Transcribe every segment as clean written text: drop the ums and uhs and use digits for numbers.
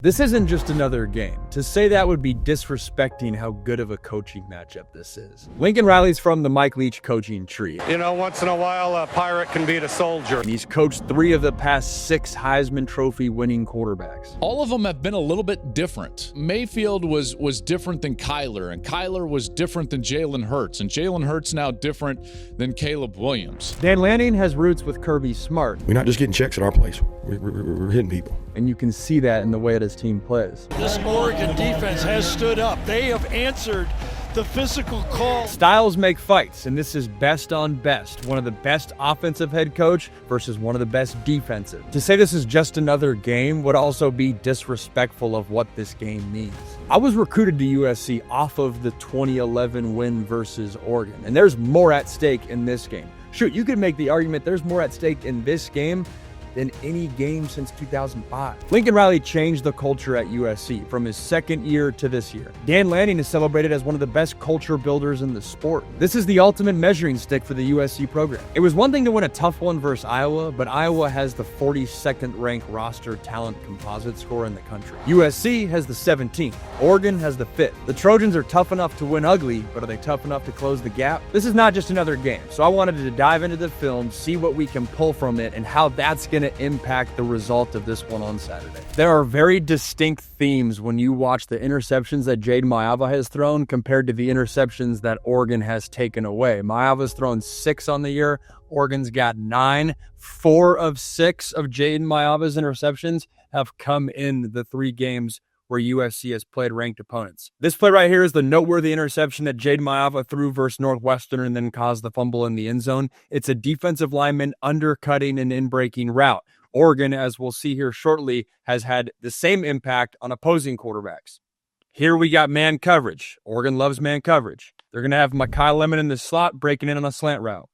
This isn't just another game. To say that would be disrespecting how good of a coaching matchup this is. Lincoln Riley's from the Mike Leach coaching tree. You know, once in a while, a pirate can beat a soldier. And he's coached 3 of the past 6 Heisman Trophy winning quarterbacks. All of them have been a little bit different. Mayfield was different than Kyler, and Kyler was different than Jalen Hurts, and Jalen Hurts now different than Caleb Williams. Dan Lanning has roots with Kirby Smart. We're not just getting checks at our place. We're hitting people. And you can see that in the way his team plays. This Oregon defense has stood up. They have answered the physical call. Styles make fights, and this is best on best. One of the best offensive head coach versus one of the best defensive. To say this is just another game would also be disrespectful of what this game means. I was recruited to USC off of the 2011 win versus Oregon, and there's more at stake in this game. Shoot, you could make the argument there's more at stake in this game than any game since 2005. Lincoln Riley changed the culture at USC from his second year to this year. Dan Lanning is celebrated as one of the best culture builders in the sport. This is the ultimate measuring stick for the USC program. It was one thing to win a tough one versus Iowa, but Iowa has the 42nd ranked roster talent composite score in the country. USC has the 17th. Oregon has the 5th. The Trojans are tough enough to win ugly, but are they tough enough to close the gap? This is not just another game, so I wanted to dive into the film, see what we can pull from it, and how that's going to impact the result of this one on Saturday. There are very distinct themes when you watch the interceptions that Jayden Maiava has thrown compared to the interceptions that Oregon has taken away. Maiava's thrown 6 on the year. Oregon's got 9. 4 of 6 of Jayden Maiava's interceptions have come in the 3 games where USC has played ranked opponents. This play right here is the noteworthy interception that Jayden Maiava threw versus Northwestern and then caused the fumble in the end zone. It's a defensive lineman undercutting an in-breaking route. Oregon, as we'll see here shortly, has had the same impact on opposing quarterbacks. Here we got man coverage. Oregon loves man coverage. They're going to have Mike Lemon in the slot breaking in on a slant route.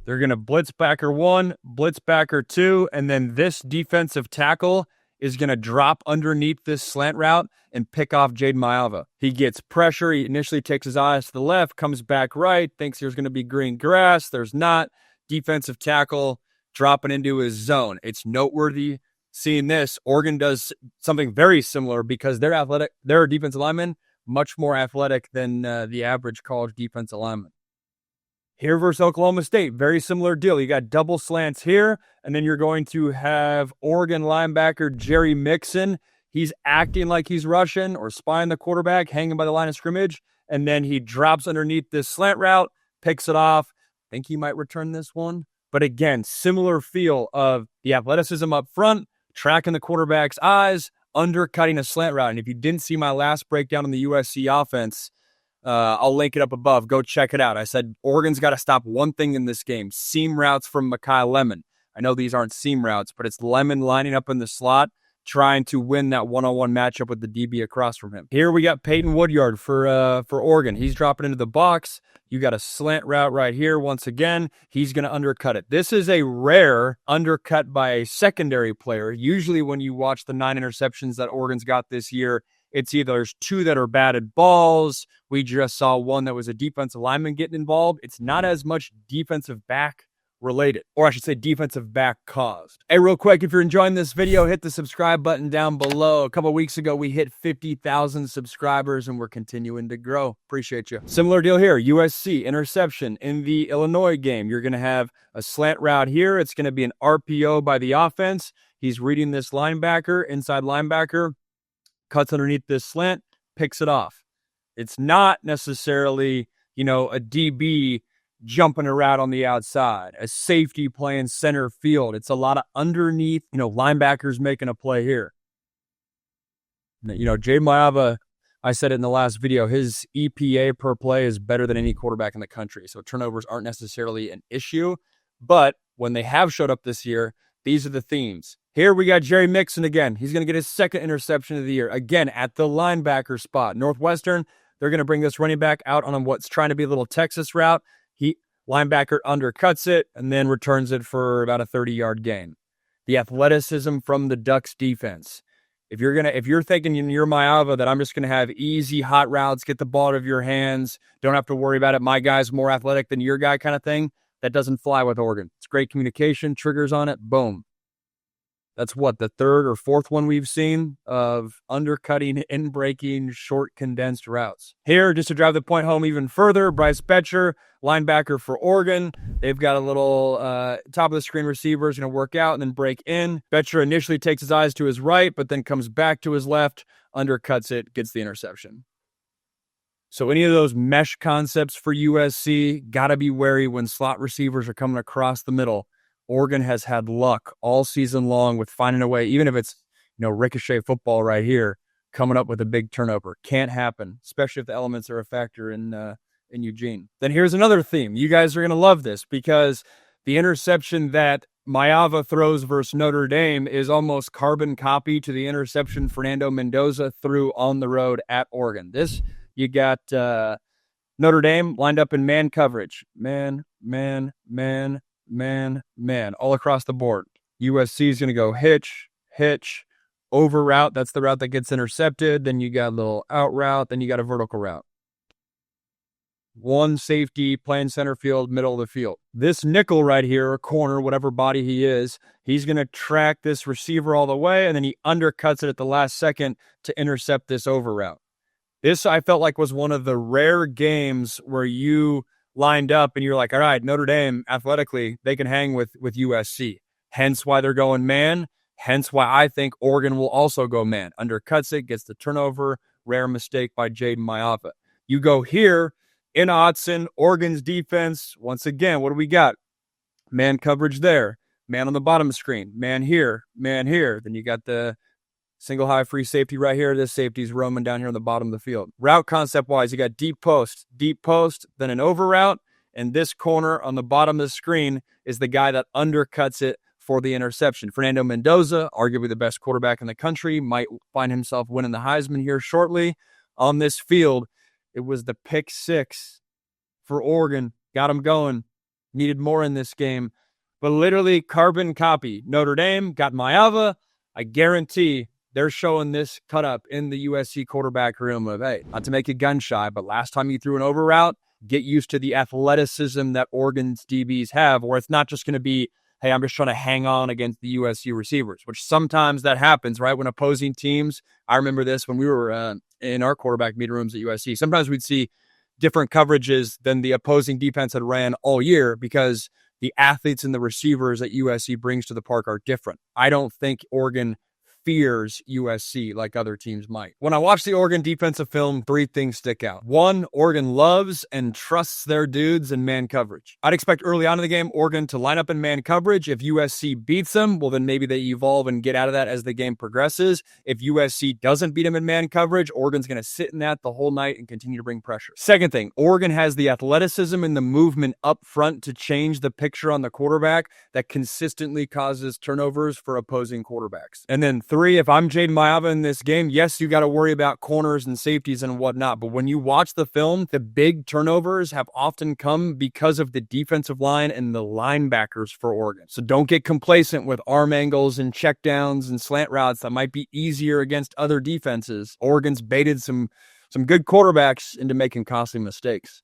They're going to blitz backer 1, blitz backer 2, and then this defensive tackle is going to drop underneath this slant route and pick off Jayden Maiava. He gets pressure. He initially takes his eyes to the left, comes back right, thinks there's going to be green grass. There's not. Defensive tackle dropping into his zone. It's noteworthy seeing this. Oregon does something very similar because they're athletic. Their defensive linemen much more athletic than the average college defensive lineman. Here versus Oklahoma State, very similar deal. You got double slants here, and then you're going to have Oregon linebacker Jerry Mixon. He's acting like he's rushing or spying the quarterback, hanging by the line of scrimmage, and then he drops underneath this slant route, picks it off. Think he might return this one. But again, similar feel of the athleticism up front, tracking the quarterback's eyes, undercutting a slant route. And if you didn't see my last breakdown on the USC offense, I'll link it up above. Go check it out. I said Oregon's got to stop one thing in this game: seam routes from Mike Lemon. I know these aren't seam routes, but it's Lemon lining up in the slot, trying to win that one-on-one matchup with the DB across from him. Here we got Peyton Woodyard for Oregon. He's dropping into the box. You got a slant route right here. Once again, he's going to undercut it. This is a rare undercut by a secondary player. Usually when you watch the 9 interceptions that Oregon's got this year, it's either there's 2 that are batted balls. We just saw one that was a defensive lineman getting involved. It's not as much defensive back related, or I should say defensive back caused. Hey, real quick, if you're enjoying this video, hit the subscribe button down below. A couple of weeks ago, we hit 50,000 subscribers, and we're continuing to grow. Appreciate you. Similar deal here. USC interception in the Illinois game. You're going to have a slant route here. It's going to be an RPO by the offense. He's reading this linebacker, inside linebacker, cuts underneath this slant, picks it off. It's not necessarily, a DB jumping a route on the outside, a safety playing center field. It's a lot of underneath, linebackers making a play here. Jayden Maiava, I said it in the last video, his EPA per play is better than any quarterback in the country. So turnovers aren't necessarily an issue, but when they have showed up this year, these are the themes. Here we got Jerry Mixon again. He's going to get his 2nd interception of the year, again at the linebacker spot. Northwestern, they're going to bring this running back out on what's trying to be a little Texas route. Linebacker undercuts it and then returns it for about a 30-yard gain. The athleticism from the Ducks defense. If you're thinking in your Maiava that I'm just gonna have easy hot routes, get the ball out of your hands, don't have to worry about it, my guy's more athletic than your guy kind of thing, that doesn't fly with Oregon. It's great communication, triggers on it, boom. That's what, the third or fourth one we've seen of undercutting, in-breaking, short, condensed routes. Here, just to drive the point home even further, Bryce Betcher, linebacker for Oregon. They've got a little top-of-the-screen receiver is going to work out and then break in. Betcher initially takes his eyes to his right, but then comes back to his left, undercuts it, gets the interception. So any of those mesh concepts for USC, got to be wary when slot receivers are coming across the middle. Oregon has had luck all season long with finding a way, even if it's, ricochet football right here, coming up with a big turnover. Can't happen, especially if the elements are a factor in Eugene. Then here's another theme. You guys are going to love this because the interception that Maiava throws versus Notre Dame is almost carbon copy to the interception Fernando Mendoza threw on the road at Oregon. This, you got Notre Dame lined up in man coverage. Man, all across the board. USC is going to go hitch, over route. That's the route that gets intercepted. Then you got a little out route. Then you got a vertical route. One safety playing center field, middle of the field. This nickel right here, or corner, whatever body he is, he's going to track this receiver all the way, and then he undercuts it at the last second to intercept this over route. This, I felt like, was one of the rare games where you lined up and you're like, all right, Notre Dame, athletically, they can hang with USC. Hence why they're going man. Hence why I think Oregon will also go man. Undercuts it, gets the turnover. Rare mistake by Jayden Maiava. You go here in Autzen, Oregon's defense. Once again, what do we got? Man coverage there. Man on the bottom of the screen. Man here. Man here. Then you got the single high free safety right here. This safety's roaming down here on the bottom of the field. Route concept-wise, you got deep post, then an over route, and this corner on the bottom of the screen is the guy that undercuts it for the interception. Fernando Mendoza, arguably the best quarterback in the country, might find himself winning the Heisman here shortly. On this field, it was the pick six for Oregon. Got him going. Needed more in this game. But literally carbon copy. Notre Dame got Maiava. I guarantee they're showing this cut up in the USC quarterback room of, hey, not to make it gun shy, but last time you threw an over route, get used to the athleticism that Oregon's DBs have, or it's not just going to be, hey, I'm just trying to hang on against the USC receivers, which sometimes that happens, right? When opposing teams, I remember this when we were in our quarterback meeting rooms at USC, sometimes we'd see different coverages than the opposing defense had ran all year because the athletes and the receivers that USC brings to the park are different. I don't think Oregon fears USC like other teams might. When I watch the Oregon defensive film, three things stick out. One, Oregon loves and trusts their dudes in man coverage. I'd expect early on in the game, Oregon to line up in man coverage. If USC beats them, well, then maybe they evolve and get out of that as the game progresses. If USC doesn't beat them in man coverage, Oregon's going to sit in that the whole night and continue to bring pressure. Second thing, Oregon has the athleticism and the movement up front to change the picture on the quarterback that consistently causes turnovers for opposing quarterbacks. And then three, if I'm Jayden Maiava in this game, yes, you got to worry about corners and safeties and whatnot. But when you watch the film, the big turnovers have often come because of the defensive line and the linebackers for Oregon. So don't get complacent with arm angles and checkdowns and slant routes that might be easier against other defenses. Oregon's baited some good quarterbacks into making costly mistakes.